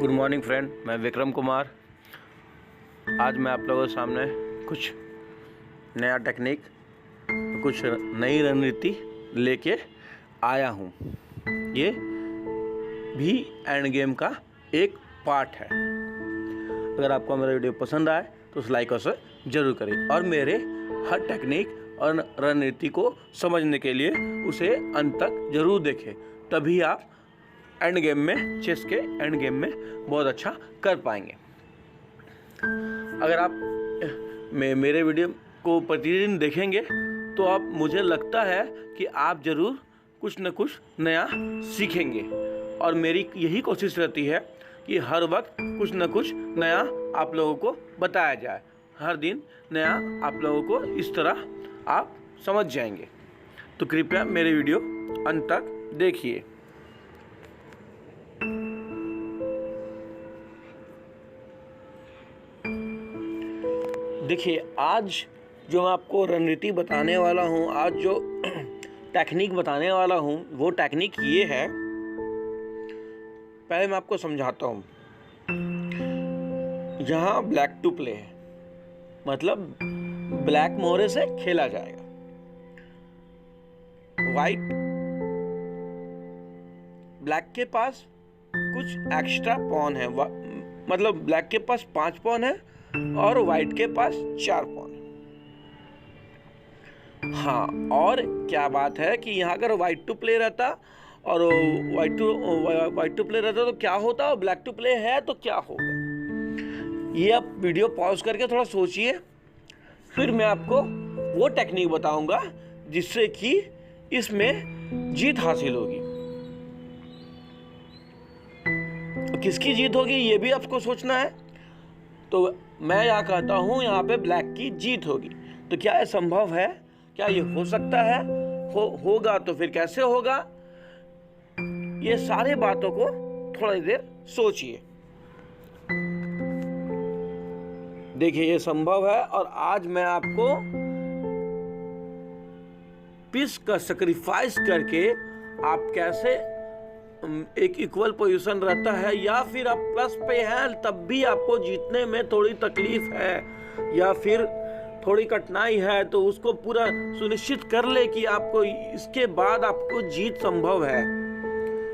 Good morning friend, मैं विक्रम कुमार। आज मैं आप लोगों के सामने कुछ नया टेक्निक, कुछ नई रणनीति लेके आया हूँ। ये भी एंड गेम का एक पार्ट है। अगर आपको मेरा वीडियो पसंद आए तो उस लाइक और शेयर जरूर करें और मेरे हर टेक्निक और रणनीति को समझने के लिए उसे अंत तक जरूर देखें, तभी आप एंड गेम में, चेस के एंड गेम में बहुत अच्छा कर पाएंगे। अगर आप मेरे वीडियो को प्रतिदिन देखेंगे तो आप, मुझे लगता है कि आप ज़रूर कुछ न कुछ नया सीखेंगे। और मेरी यही कोशिश रहती है कि हर वक्त कुछ न कुछ नया आप लोगों को बताया जाए। हर दिन नया आप लोगों को इस तरह आप समझ जाएंगे। तो कृपया मेरे वीडियो अंत तक देखिए। देखिए, आज जो मैं आपको रणनीति बताने वाला हूँ, आज जो टेक्निक बताने वाला हूँ, वो टेक्निक ये है। पहले मैं आपको समझाता हूँ। यहाँ ब्लैक टू प्ले है, मतलब ब्लैक मोहरे से खेला जाएगा। वाइट, ब्लैक के पास कुछ एक्स्ट्रा पॉन है, मतलब ब्लैक के पास 5 पॉन है और व्हाइट के पास 4 पॉन। हाँ, और क्या बात है कि यहाँ अगर व्हाइट टू प्ले रहता और व्हाइट टू प्ले रहता तो क्या होता, और ब्लैक टू प्ले है तो क्या होगा। ये आप वीडियो पॉज करके थोड़ा सोचिए, फिर मैं आपको वो टेक्निक बताऊंगा जिससे कि इसमें जीत हासिल होगी। किसकी जीत होगी ये भी आपको सोचना है। तो मैं यहाँ कहता हूँ यहाँ पे ब्लैक की जीत होगी। तो क्या ये संभव है? क्या ये हो सकता है? होगा तो फिर कैसे होगा? ये सारी बातों को थोड़ी देर सोचिए। देखिए, ये संभव है। और आज मैं आपको पीस का सैक्रिफाइस करके आप कैसे एक इक्वल पोजीशन रहता है, या फिर आप प्लस पे हैं तब भी आपको जीतने में थोड़ी तकलीफ है, या फिर थोड़ी कठिनाई है, तो उसको पूरा सुनिश्चित कर ले कि आपको इसके बाद आपको जीत संभव है।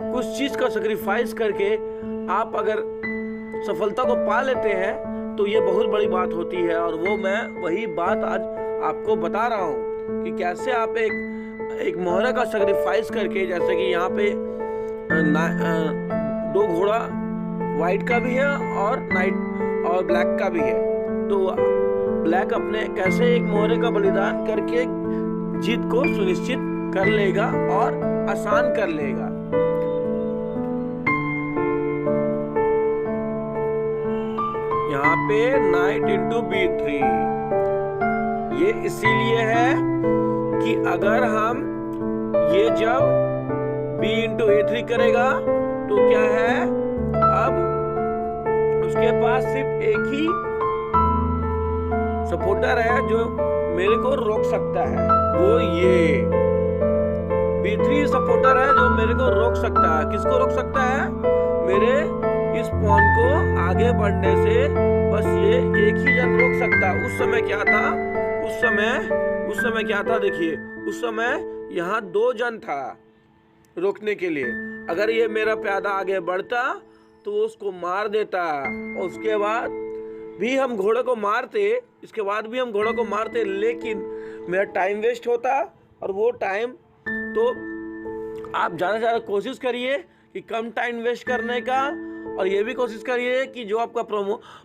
कुछ चीज का सैक्रिफाइस करके आप अगर सफलता को पा लेते हैं तो ये बहुत बड़ी बात होती है। और वो मैं वही बात आज आपको बता रहा हूँ कि कैसे आप एक मोहरे का सैक्रिफाइस करके, जैसे कि यहाँ पे 2 घोड़ा व्हाइट का भी है और नाइट और ब्लैक का भी है। तो ब्लैक अपने कैसे एक मोहरे का बलिदान करके जीत को सुनिश्चित कर लेगा और आसान कर लेगा। यहाँ पे नाइट इंटू B3 ये इसीलिए है कि अगर हम ये जब B इंटू A3 करेगा तो क्या है, अब उसके पास सिर्फ एक ही सपोर्टर है जो मेरे को रोक सकता है, वो ये B3 सपोर्टर है जो मेरे को रोक सकता है। किसको रोक सकता है? मेरे इस पॉन को आगे बढ़ने से बस ये एक ही जन रोक सकता है। उस समय क्या था, उस समय क्या था, देखिए उस समय यहाँ 2 जन था रोकने के लिए। अगर ये मेरा प्यादा आगे बढ़ता तो उसको मार देता, और उसके बाद भी हम घोड़े को मारते, लेकिन मेरा टाइम वेस्ट होता। और वो टाइम, तो आप ज़्यादा से ज़्यादा कोशिश करिए कि कम टाइम वेस्ट करने का, और ये भी कोशिश करिए कि जो आपका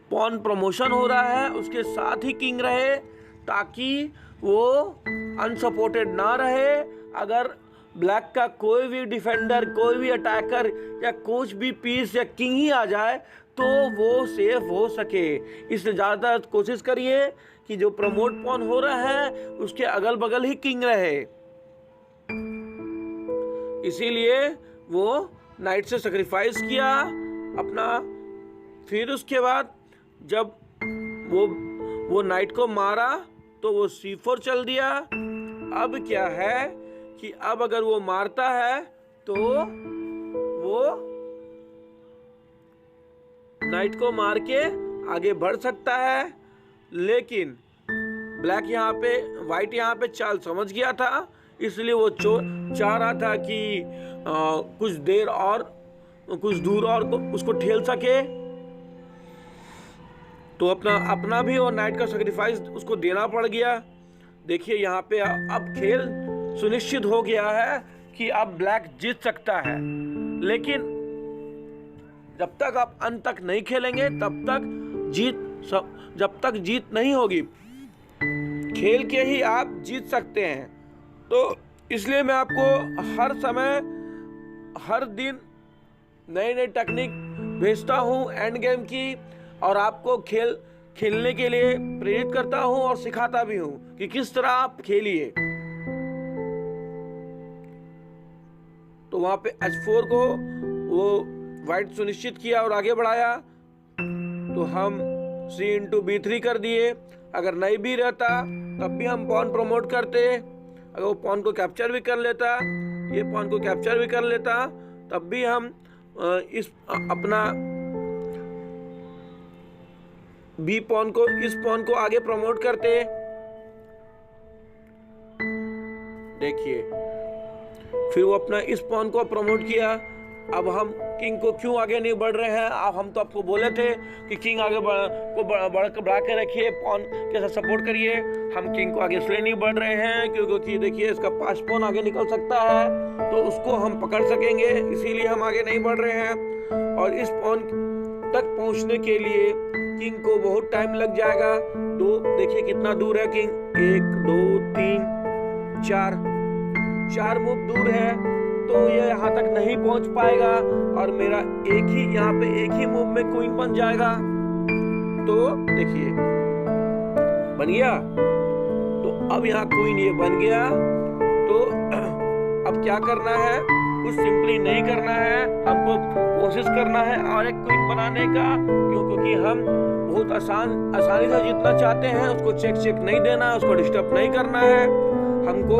पॉन प्रमोशन हो रहा है उसके साथ ही किंग रहे, ताकि वो अनसपोर्टेड ना रहे। अगर ब्लैक का कोई भी डिफेंडर, कोई भी अटैकर या कुछ भी पीस या किंग ही आ जाए तो वो सेफ हो सके। इसलिए ज़्यादा कोशिश करिए कि जो प्रमोट पॉन हो रहा है उसके अगल बगल ही किंग रहे। इसीलिए वो नाइट से सैक्रिफाइस किया अपना। फिर उसके बाद जब वो नाइट को मारा तो वो C4 चल दिया। अब क्या है कि अब अगर वो मारता है तो वो नाइट को मार के आगे बढ़ सकता है, लेकिन ब्लैक यहाँ पे, वाइट यहाँ पे चाल समझ गया था, इसलिए वो चाह रहा था कि कुछ देर और कुछ दूर और उसको ठेल सके। तो अपना भी और नाइट का सैक्रिफाइस उसको देना पड़ गया। देखिए यहाँ पे अब खेल सुनिश्चित हो गया है कि अब ब्लैक जीत सकता है, लेकिन जब तक आप अंत तक नहीं खेलेंगे जब तक जीत नहीं होगी, खेल के ही आप जीत सकते हैं। तो इसलिए मैं आपको हर समय हर दिन नई नई टेक्निक भेजता हूँ एंड गेम की, और आपको खेलने के लिए प्रेरित करता हूँ और सिखाता भी हूँ कि किस तरह आप खेलिए। तो वहां पे H4 को वो वाइट सुनिश्चित किया और आगे बढ़ाया, तो हम C into B3 कर दिए। अगर नहीं भी रहता तब भी हम पॉन प्रमोट करते, अगर वो पॉन को कैप्चर भी कर लेता, ये पॉन को कैप्चर भी कर लेता, तब भी हम इस अपना बी पॉन को, इस पॉन को आगे प्रमोट करते। देखिए फिर वो अपना इस पॉन को प्रमोट किया। अब हम किंग को क्यों आगे नहीं बढ़ रहे हैं? अब हम तो आपको बोले थे कि किंग आगे बढ़ा के रखिए, पॉन के साथ सपोर्ट करिए। हम किंग को आगे इसलिए नहीं बढ़ रहे हैं क्योंकि देखिए इसका 5 पॉन आगे निकल सकता है, तो उसको हम पकड़ सकेंगे, इसीलिए हम आगे नहीं बढ़ रहे हैं। और इस पॉन तक पहुंचने के लिए किंग को बहुत टाइम लग जाएगा। देखिए कितना दूर है किंग, 1 2 3 4 मूव दूर है, तो ये यहाँ तक नहीं पहुंच पाएगा और मेरा यहाँ पे एक ही मूव में क्वीन बन जाएगा। तो देखिए बन गया, तो अब यहाँ क्वीन ये बन गया। तो अब क्या करना है? कुछ सिंपली नहीं करना है, हमको कोशिश करना है और एक क्वीन बनाने का, क्योंकि हम बहुत आसानी से जीतना चाहते हैं। उसको चेक नहीं देना, उसको डिस्टर्ब नहीं करना है, हमको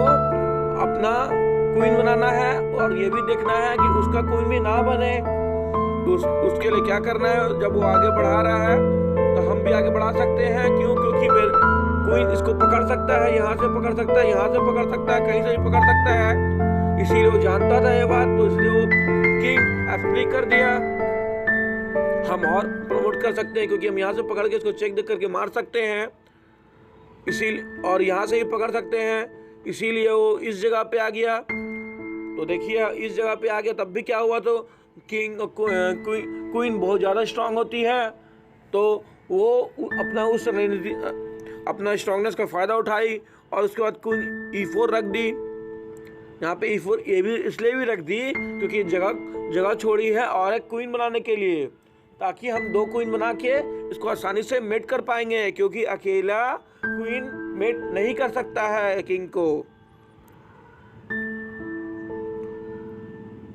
अपना क्वीन बनाना है और ये भी देखना है कि उसका क्वीन भी ना बने। तो उसके लिए क्या करना है? जब वो आगे बढ़ा रहा है तो हम भी आगे बढ़ा सकते हैं। क्योंकि क्वीन इसको पकड़ सकता है, यहाँ से पकड़ सकता है, यहाँ से पकड़ सकता है, कहीं से भी पकड़ सकता है। इसीलिए वो जानता था ये बात, तो इसलिए वो किंग F3 कर दिया। हम और प्रमोट कर सकते हैं क्योंकि हम यहाँ से पकड़ के इसको चेक देख करके मार सकते हैं, इसीलिए, और यहाँ से ही पकड़ सकते हैं, इसीलिए वो इस जगह पे आ गया। तो देखिए इस जगह पे आ गया, तब भी क्या हुआ? तो क्वीन बहुत ज़्यादा स्ट्रांग होती है, तो वो अपना स्ट्रांगनेस का फ़ायदा उठाई और उसके बाद क्वीन E4 रख दी। यहाँ पे E4 ये भी इसलिए भी रख दी क्योंकि जगह छोड़ी है और एक क्वीन बनाने के लिए, ताकि हम 2 क्वीन बना के इसको आसानी से मेट कर पाएंगे, क्योंकि अकेला क्वीन मेट नहीं कर सकता है किंग को।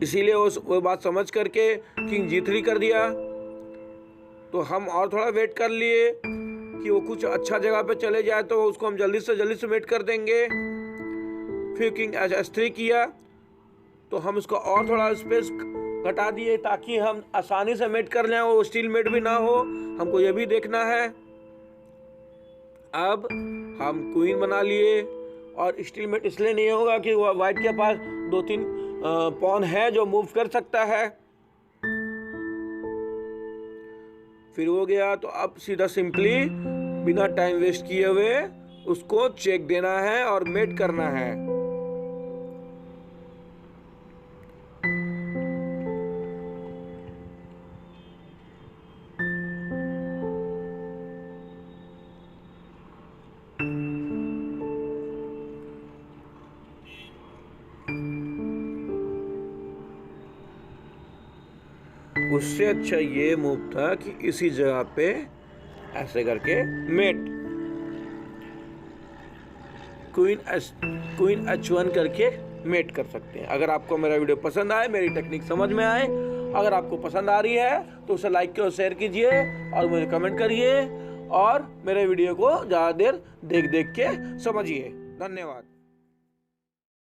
इसीलिए वो बात समझ करके किंग G3 कर दिया। तो हम और थोड़ा वेट कर लिए कि वो कुछ अच्छा जगह पे चले जाए, तो उसको हम जल्दी से मेट कर देंगे। फिर किंग H3 किया, तो हम उसको और थोड़ा स्पेस घटा दिए ताकि हम आसानी से मेट कर लें, वो स्टील मेट भी ना हो, हमको ये भी देखना है। अब हम क्वीन बना लिए, और स्टील मेट इसलिए नहीं होगा कि वाइट के पास 2-3 पॉन है जो मूव कर सकता है। फिर हो गया, तो अब सीधा सिंपली बिना टाइम वेस्ट किए हुए उसको चेक देना है और मेट करना है। उससे अच्छा ये मूव था कि इसी जगह पे ऐसे करके मेट, क्वीन H1 करके मेट कर सकते हैं। अगर आपको मेरा वीडियो पसंद आए, मेरी टेक्निक समझ में आए, अगर आपको पसंद आ रही है तो उसे लाइक और शेयर कीजिए और मुझे कमेंट करिए, और मेरे वीडियो को ज़्यादा देर देख के समझिए। धन्यवाद।